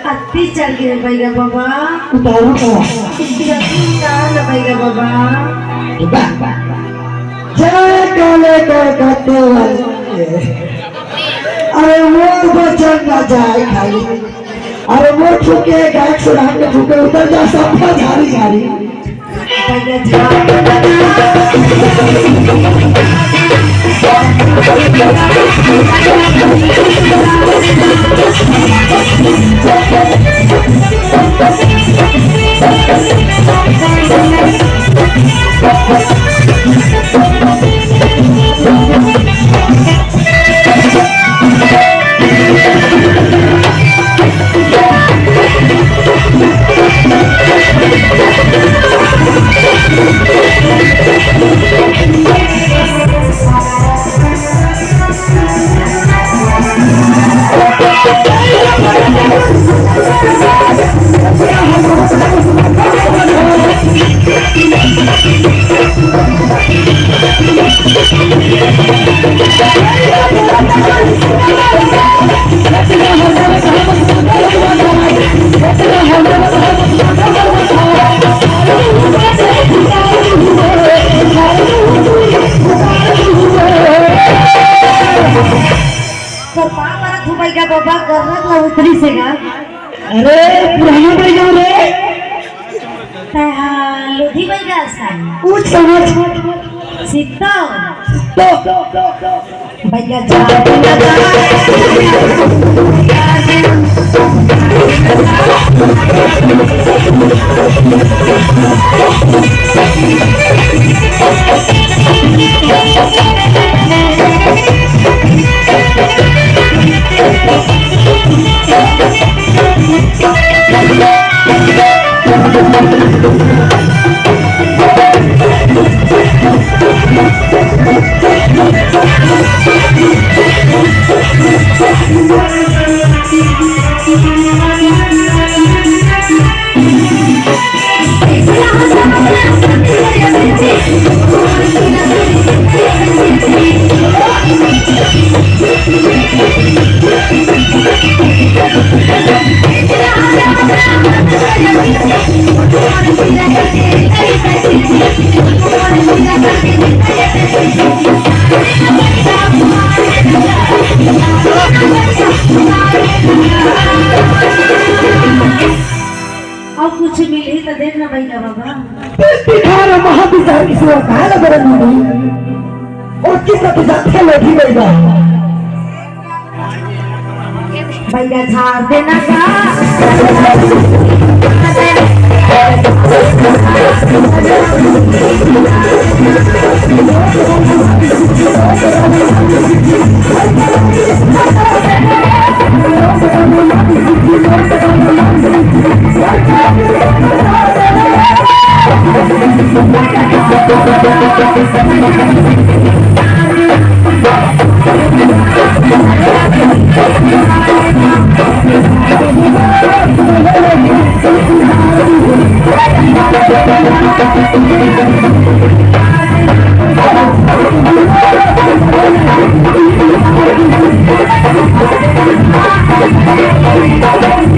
hati cari baiklah Baba. Tahu kok. Tidak kita baiklah Baba. Coba. Jangan kau अरे वो बचन ना जाए खाली अरे वो ठुके गाय सुना के ठुके उतर जा सब झाड़ी झाड़ी अरे पुराना बैठा रे लुधी बैठा कुछ समझ सीता तो भैया और कुछ मिले तो देखना भैया बाबा बिहार महाविद्यालय की सेवा कहाँ लग रही है और किस साथ लगी भैया भैया झाड़ देना का Thank you.